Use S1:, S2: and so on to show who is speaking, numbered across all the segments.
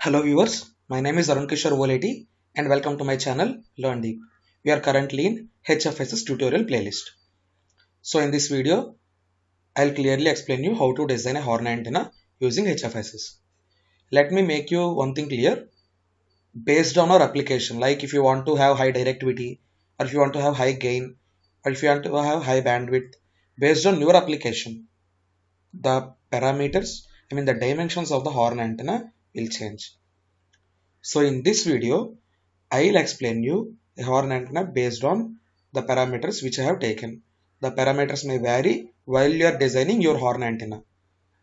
S1: Hello viewers, my name is Arun Kishore Voleti and welcome to my channel Learn Deep. We are currently in HFSS tutorial playlist. So in this video, I'll clearly explain you how to design a horn antenna using HFSS. Let me make you one thing clear. Based on our application, like if you want to have high directivity, or if you want to have high gain, or if you want to have high bandwidth, based on your application, the parameters, the dimensions of the horn antenna will change. So in this video, I'll explain you a horn antenna based on the parameters which I have taken. The parameters may vary while you are designing your horn antenna.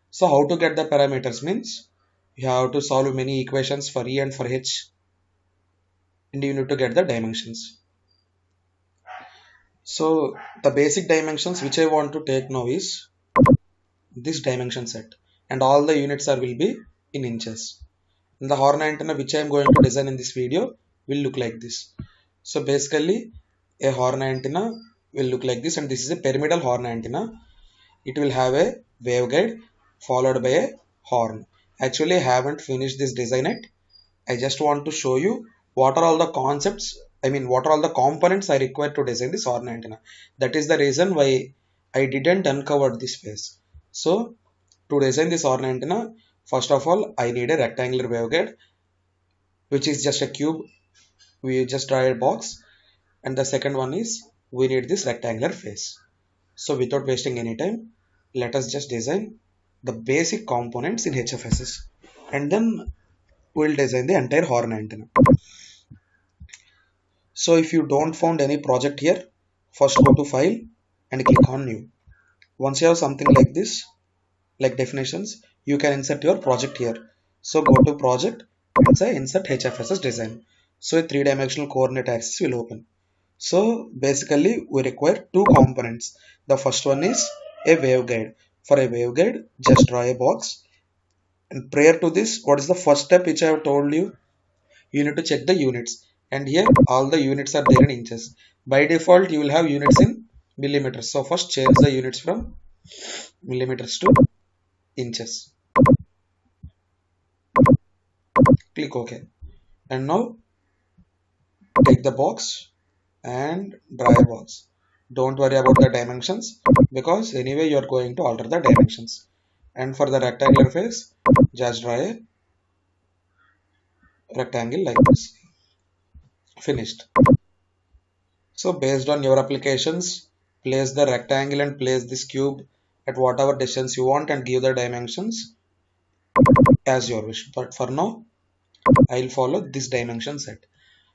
S1: So how to get the parameters means you have to solve many equations for E and for H and you need to get the dimensions. So the basic dimensions which I want to take now is this dimension set and all the units are will be in inches. And the horn antenna which I am going to design in this video will look like this. So basically a horn antenna will look like this, and this is a pyramidal horn antenna. It will have a waveguide followed by a horn. Actually I haven't finished this design yet. I just want to show you what are all the concepts, what are all the components I require to design this horn antenna. That is the reason why I didn't uncover this phase. So to design this horn antenna, first of all I need a rectangular waveguide which is just a cube. We just draw a box, and the second one is we need this rectangular face. So without wasting any time, let us just design the basic components in HFSS and then we'll design the entire horn antenna. So if you don't found any project here, first go to file and click on new. Once you have something like this, like definitions, you can insert your project here. So go to project and say insert HFSS design. So a three-dimensional coordinate axis will open. So basically we require two components. The first one is a waveguide. For a waveguide, just draw a box. And prior to this, what is the first step which I have told you? You need to check the units. And here all the units are there in inches. By default, you will have units in millimeters. So first change the units from millimeters to inches. Click OK. And now take the box and draw a box. Don't worry about the dimensions because anyway you are going to alter the dimensions. And for the rectangular face, just draw a rectangle like this. Finished. So based on your applications, place the rectangle and place this cube at whatever distance you want and give the dimensions as your wish. But for now, I will follow this dimension set.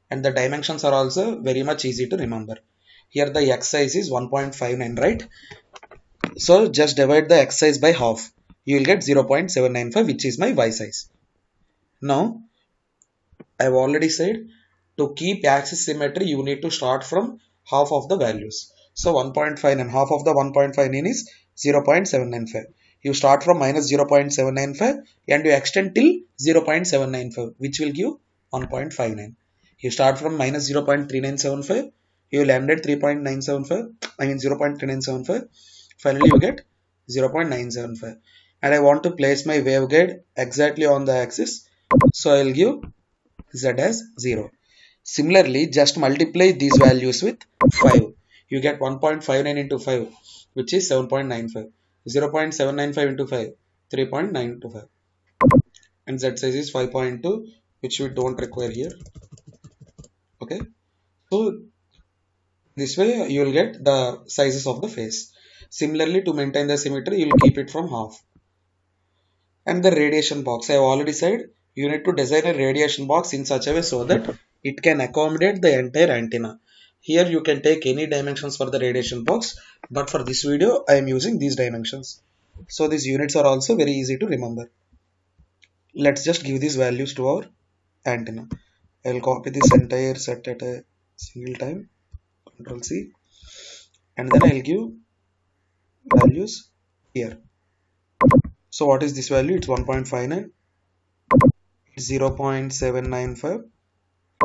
S1: And the dimensions are also very much easy to remember. Here the x size is 1.59, right? So just divide the x size by half. You will get 0.795, which is my y size. Now, I've already said to keep axis symmetry, you need to start from half of the values. So 1.5 and half of the 1.59 is 0.795. You start from minus 0.795 and you extend till 0.795, which will give 1.59. You start from minus 0.3975, you will end at 3.975, 0.3975. Finally, you get 0.975. And I want to place my waveguide exactly on the axis. So I will give Z as 0. Similarly, just multiply these values with 5. You get 1.59 into 5, which is 7.95. 0.795 into 5, 3.925. And Z size is 5.2, which we don't require here. Okay. So this way you will get the sizes of the face. Similarly, to maintain the symmetry, you will keep it from half. And the radiation box, I have already said, you need to design a radiation box in such a way so that it can accommodate the entire antenna. Here you can take any dimensions for the radiation box, but for this video I am using these dimensions. So these units are also very easy to remember. Let's just give these values to our antenna. I will copy this entire set at a single time, Ctrl C, and then I will give values here. So what is this value? It's 1.59, 0.795,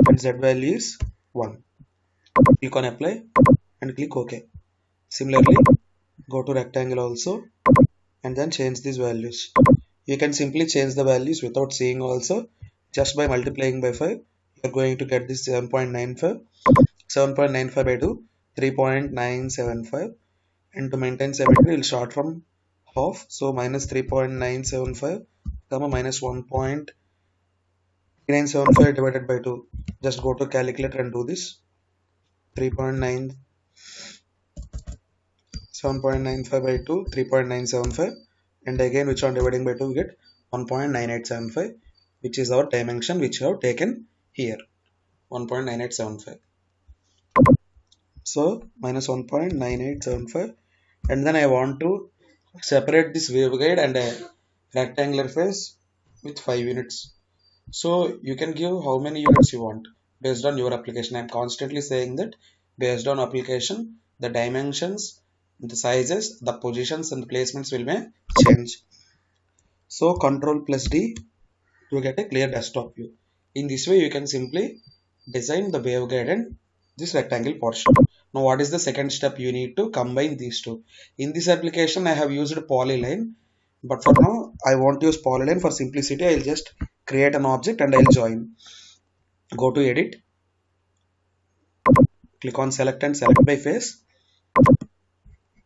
S1: and Z value is 1. Click on apply and click OK. Similarly, go to rectangle also and then change these values. You can simply change the values without seeing also. just by multiplying by 5, you are going to get this 7.95. 7.95 by 2, 3.975. And to maintain symmetry, we'll start from half. So minus 3.975, comma minus 1.975 divided by 2. Just go to calculator and do this. 3.9 7.95 by 2, 3.975, and again which on dividing by 2 we get 1.9875, which is our dimension which we have taken here, 1.9875. So minus 1.9875, and then I want to separate this waveguide and a rectangular face with 5 units. So you can give how many units you want based on your application. I'm constantly saying that based on application, the dimensions, the sizes, the positions and the placements will may change. So Control plus D to get a clear desktop view. In this way, you can simply design the waveguide and this rectangle portion. Now, what is the second step? You need to combine these two. In this application, I have used polyline, but for now, I won't use polyline. For simplicity, I'll just create an object and I'll join. Go to edit, click on select and select by face.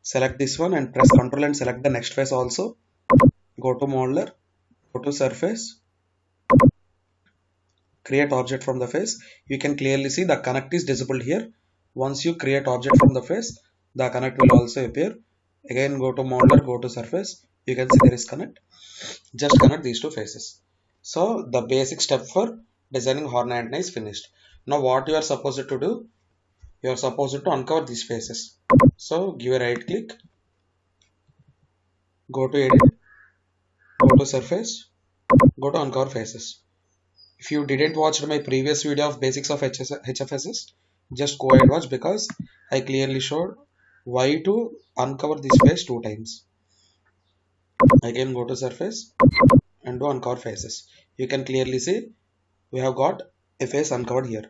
S1: Select this one and press Ctrl and select the next face also. Go to modeler, go to surface, create object from the face. You can clearly see the connect is disabled here. Once you create object from the face, the connect will also appear. Again, go to modeler, go to surface. You can see there is connect. Just connect these two faces. So the basic step for designing horn antenna is finished. Now what you are supposed to do? You are supposed to uncover these faces. So give a right click, go to edit, go to surface, go to uncover faces. If you didn't watch my previous video of basics of HFSS, just go and watch because I clearly showed why to uncover this face 2 times. Again go to surface and do uncover faces. You can clearly see we have got a face uncovered here.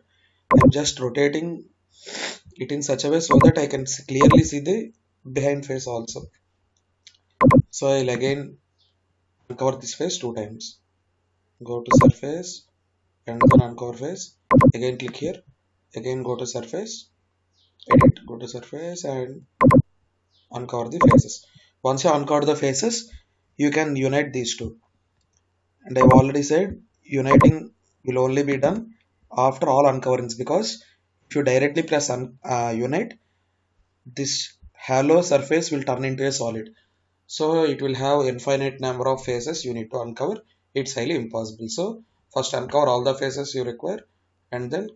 S1: I'm just rotating it in such a way so that I can clearly see the behind face also. So I'll again uncover this face 2 times. Go to surface and then uncover face. Again click here. Again go to surface. Edit. Go to surface and uncover the faces. Once you uncover the faces, you can unite these two. And I've already said uniting will only be done after all uncoverings, because if you directly press unite, this hollow surface will turn into a solid. So it will have infinite number of faces you need to uncover. It's highly impossible. So first uncover all the faces you require and then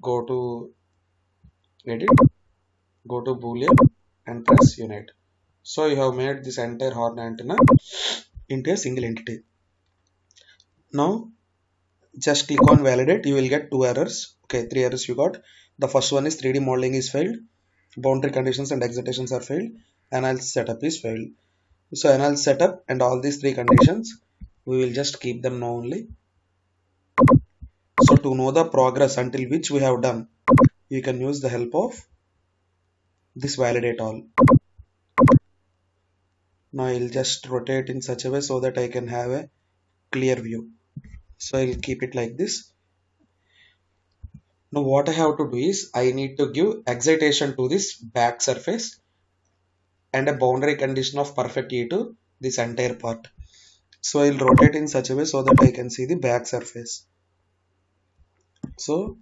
S1: go to edit, go to boolean and press unite. So you have made this entire horn antenna into a single entity. Now just click on validate. You will get 2 errors. Okay, 3 errors you got. The first one is 3D modeling is failed, boundary conditions and excitations are failed, analysis setup is failed. So analysis setup and all these 3 conditions, we will just keep them now only. So to know the progress until which we have done, you can use the help of this validate all. Now I'll just rotate in such a way so that I can have a clear view. So I'll keep it like this. Now what I have to do is I need to give excitation to this back surface and a boundary condition of perfect E to this entire part. So I'll rotate in such a way so that I can see the back surface. So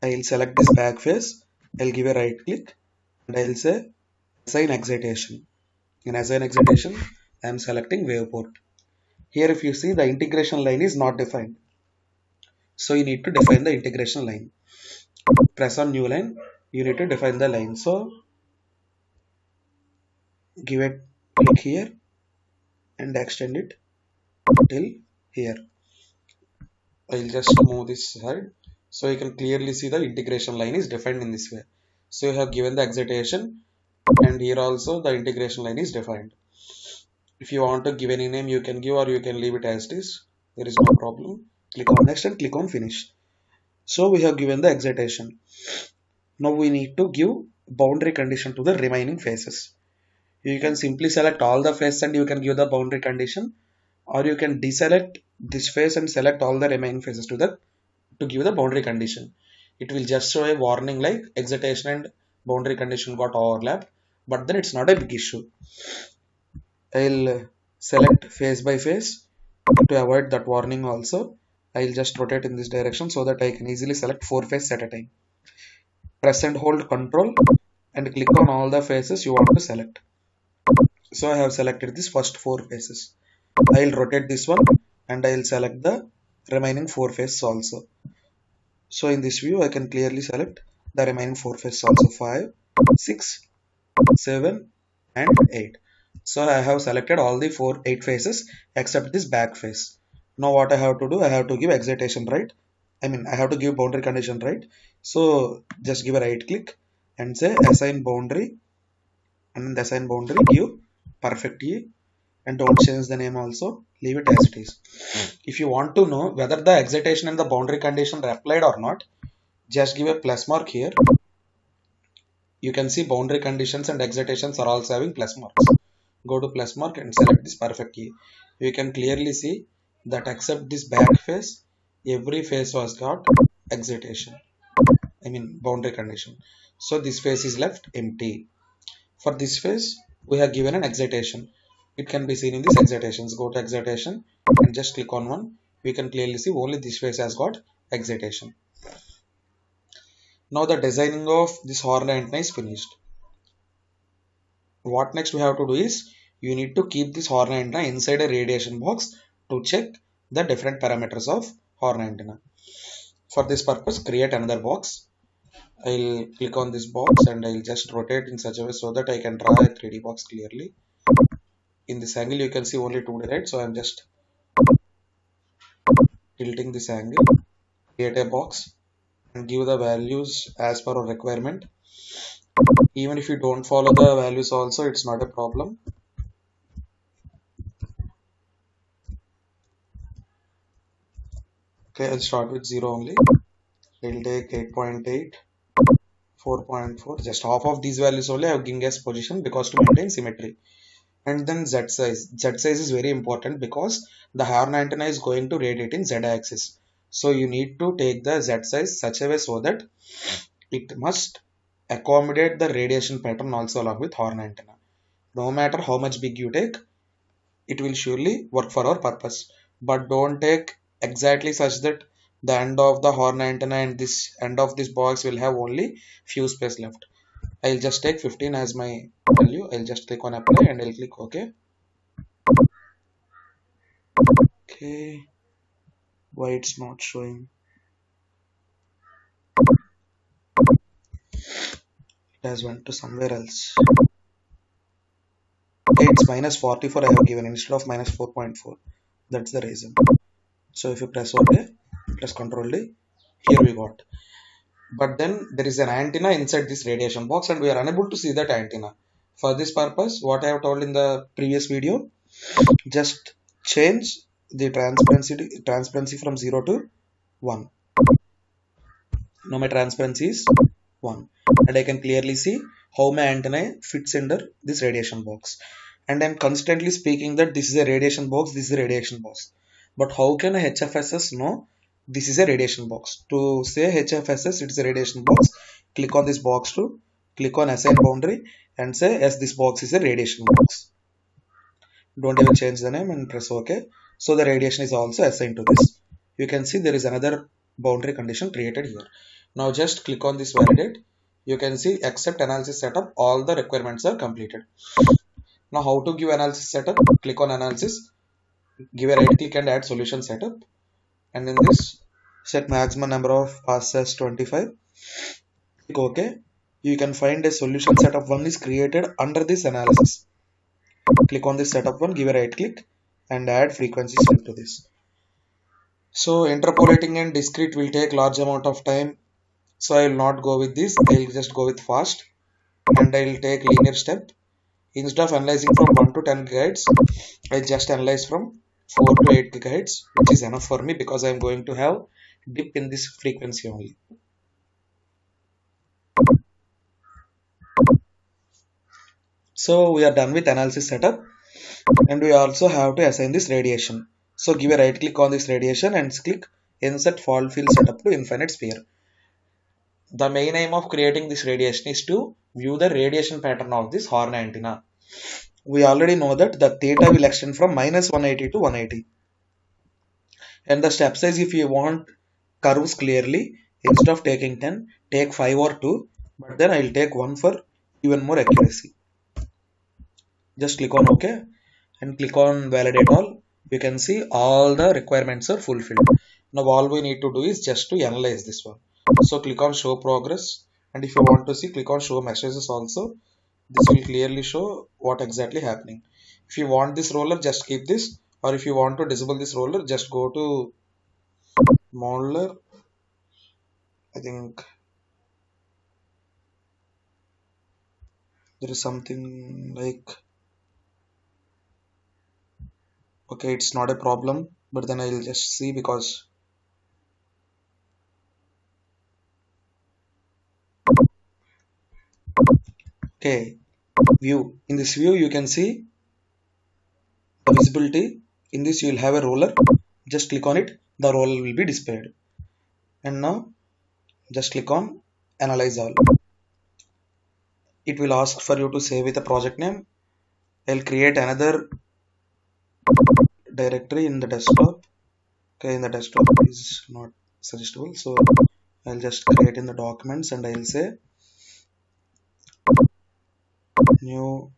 S1: I'll select this back face, I'll give a right click and I'll say assign excitation. In assign excitation, I am selecting waveport. Here if you see the integration line is not defined. So you need to define the integration line. Press on new line, you need to define the line. So give a click here and extend it till here. I'll just move this side so you can clearly see the integration line is defined in this way. So you have given the excitation and here also the integration line is defined. If you want to give any name, you can give or you can leave it as it is. There is no problem. Click on next and click on finish. So we have given the excitation. Now we need to give boundary condition to the remaining faces. You can simply select all the faces and you can give the boundary condition, or you can deselect this face and select all the remaining faces to give the boundary condition. It will just show a warning like excitation and boundary condition got overlapped, but then it's not a big issue. I'll select face by face to avoid that warning also. I'll just rotate in this direction so that I can easily select 4 faces at a time. Press and hold control and click on all the faces you want to select. So I have selected this first 4 faces. I'll rotate this one and I'll select the remaining 4 faces also. So in this view I can clearly select the remaining 4 faces also, 5, 6, 7 and 8. So I have selected all the 8 faces except this back face. Now what I have to do, I have to give excitation right. I have to give boundary condition right. So just give a right click and say assign boundary, and in the assign boundary give perfect E, and don't change the name also, leave it as it is. If you want to know whether the excitation and the boundary condition are applied or not, just give a plus mark here. You can see boundary conditions and excitations are also having plus marks. Go to plus mark and select this perfect key. You can clearly see that except this back face, every face was got excitation. Boundary condition. So this face is left empty. For this face, we have given an excitation. It can be seen in these excitations. Go to excitation and just click on one. We can clearly see only this face has got excitation. Now the designing of this horn antenna is finished. What next we have to do is, you need to keep this horn antenna inside a radiation box to check the different parameters of horn antenna. For this purpose, create another box. I'll click on this box and I'll just rotate in such a way so that I can draw a 3D box clearly. In this angle you can see only 2D, right? So I'm just tilting this angle. Create a box and give the values as per our requirement. Even if you don't follow the values also, it's not a problem. Okay, I'll start with 0 only. I'll take 8.8, 4.4, just half of these values only I have given as position because to maintain symmetry. And then Z size. Z size is very important because the horn antenna is going to radiate in Z axis. So you need to take the Z size such a way so that it must accommodate the radiation pattern also along with horn antenna. No matter how much big you take, it will surely work for our purpose. But don't take exactly such that the end of the horn antenna and this end of this box will have only few space left. I'll just take 15 as my value. I'll just click on apply and I'll click OK. Okay, why it's not showing? It has went to somewhere else. Okay, it's minus 44 I have given instead of minus 4.4. That's the reason. So if you press OK, press Ctrl D, here we got. But then there is an antenna inside this radiation box and we are unable to see that antenna. For this purpose, what I have told in the previous video, just change the transparency from 0 to 1. Now my transparency is 1 and I can clearly see how my antenna fits under this radiation box. And I'm constantly speaking that this is a radiation box, this is a radiation box. But how can a HFSS know this is a radiation box? To say HFSS, it is a radiation box, click on this box to click on assign boundary and say yes, this box is a radiation box. Don't even change the name and press OK. So the radiation is also assigned to this. You can see there is another boundary condition created here. Now just click on this validate. You can see accept analysis setup. All the requirements are completed. Now how to give analysis setup? Click on analysis. Give a right click and add solution setup. And in this, set maximum number of passes as 25. Click OK. You can find a solution setup 1 is created under this analysis. Click on this setup 1, give a right click and add frequency strip to this. So interpolating and discrete will take large amount of time. So I will not go with this. I will just go with fast and I will take linear step. Instead of analyzing from 1 to 10 gigahertz, I just analyze from 4 to 8 gigahertz, which is enough for me because I am going to have dip in this frequency only. So we are done with analysis setup. And we also have to assign this radiation. So give a right click on this radiation and click insert fault field setup to infinite sphere. The main aim of creating this radiation is to view the radiation pattern of this horn antenna. We already know that the theta will extend from minus 180 to 180. And the step size, if you want curves clearly, instead of taking 10, take 5 or 2, but then I'll take 1 for even more accuracy. Just click on OK and click on validate all. You can see all the requirements are fulfilled. Now all we need to do is just to analyze this one. So click on show progress, and if you want to see, click on show messages also. This will clearly show what exactly happening. If you want this roller, just keep this, or if you want to disable this roller, just go to modeler. I think there is something like, okay, it's not a problem, but then I'll just see because okay, view. In this view, you can see the visibility. In this, you will have a roller. Just click on it. The roller will be displayed. And now, just click on analyze all. It will ask for you to save with a project name. I'll create another directory in the desktop. Okay, in the desktop is not suggestible. So I'll just create in the documents and I'll say new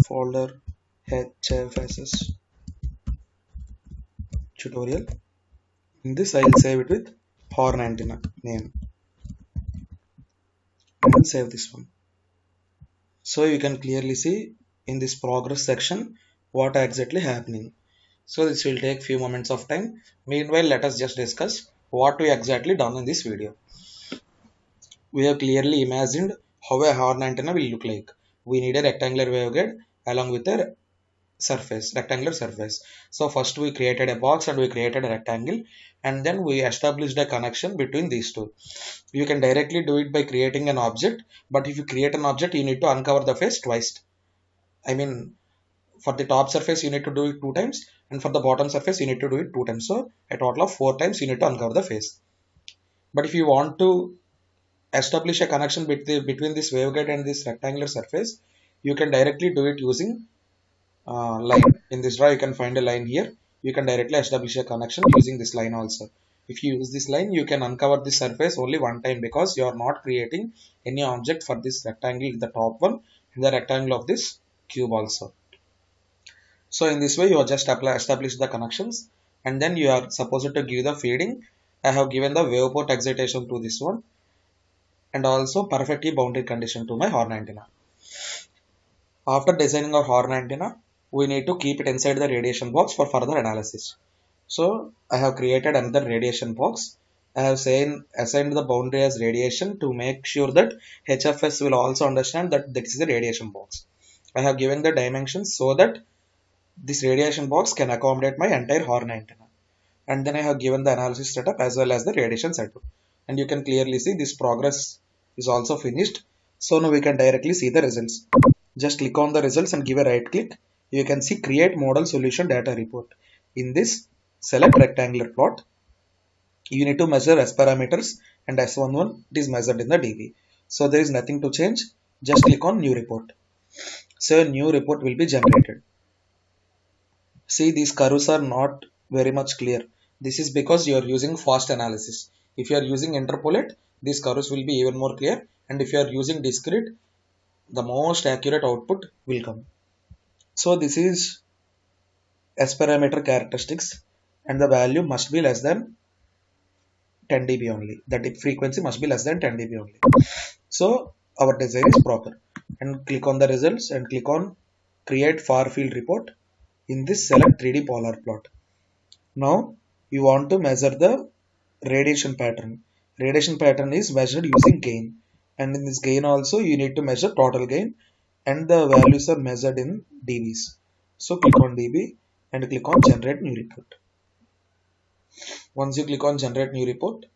S1: folder HFSS tutorial. In this I'll save it with horn antenna name and save this one. So you can clearly see in this progress section what exactly happening. So this will take few moments of time. Meanwhile, let us just discuss what we exactly done in this video. We have clearly imagined how a horn antenna will look like. We need a rectangular waveguide along with a surface, rectangular surface. So first we created a box and we created a rectangle, and then we established a connection between these two. You can directly do it by creating an object, but if you create an object, you need to uncover the face twice. I mean, for the top surface, you need to do it 2 times, and for the bottom surface, you need to do it 2 times. So a total of 4 times you need to uncover the face. But if you want to establish a connection between this waveguide and this rectangular surface, you can directly do it using line. In this draw, you can find a line here. You can directly establish a connection using this line also. If you use this line, you can uncover this surface only 1 time because you are not creating any object for this rectangle, the top one, and the rectangle of this cube also. So in this way, you are just establish the connections, and then you are supposed to give the feeding. I have given the waveport excitation to this one, and also perfectly boundary condition to my horn antenna. After designing our horn antenna, we need to keep it inside the radiation box for further analysis. So I have created another radiation box. I have assigned the boundary as radiation to make sure that HFS will also understand that this is a radiation box. I have given the dimensions so that this radiation box can accommodate my entire horn antenna. And then I have given the analysis setup as well as the radiation setup. And you can clearly see this progress is also finished. So now we can directly see the results. Just click on the results and give a right click. You can see create model solution data report. In this, select rectangular plot. You need to measure S parameters and S11 it is measured in the dB. So there is nothing to change. Just click on new report. So a new report will be generated. See, these curves are not very much clear. This is because you are using fast analysis. If you are using interpolate, these curves will be even more clear. And if you are using discrete, the most accurate output will come. So this is S parameter characteristics, and the value must be less than 10 dB only. The dip frequency must be less than 10 dB only. So our design is proper. And click on the results and click on create far field report. In this, select 3D polar plot. Now you want to measure the radiation pattern. Radiation pattern is measured using gain, and in this gain also you need to measure total gain, and the values are measured in dBs. So click on dB and click on generate new report. Once you click on generate new report,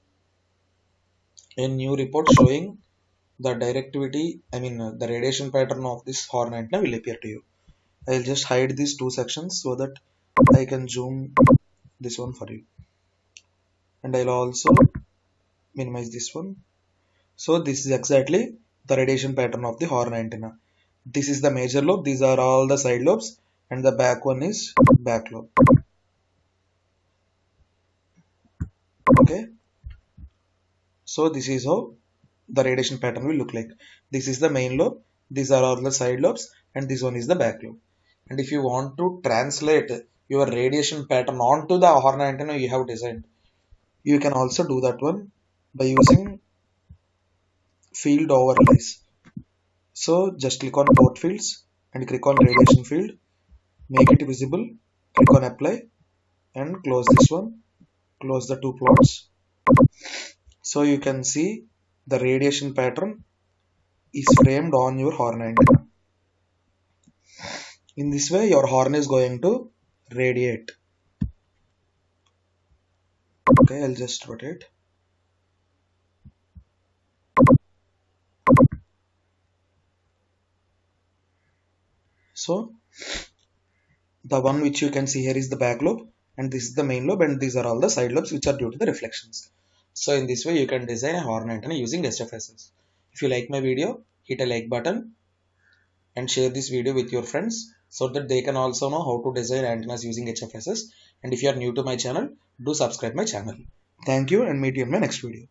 S1: a new report showing the directivity, the radiation pattern of this horn antenna will appear to you. I'll just hide these two sections so that I can zoom this one for you, and I'll also minimize this one. So this is exactly the radiation pattern of the horn antenna. This is the major lobe, these are all the side lobes, and the back one is back lobe. Okay, so this is how the radiation pattern will look like. This is the main lobe, these are all the side lobes, and this one is the back lobe. And if you want to translate your radiation pattern onto the horn antenna you have designed, you can also do that one by using field overlays. So just click on port fields and click on radiation field, make it visible, click on apply and close this one, close the two plots. So you can see the radiation pattern is framed on your horn antenna. In this way your horn is going to radiate. Okay, I'll just rotate. So the one which you can see here is the back lobe, and this is the main lobe, and these are all the side lobes which are due to the reflections. So in this way you can design a horn antenna using HFSS. If you like my video, hit a like button and share this video with your friends so that they can also know how to design antennas using HFSS. And if you are new to my channel, do subscribe my channel. Thank you and meet you in my next video.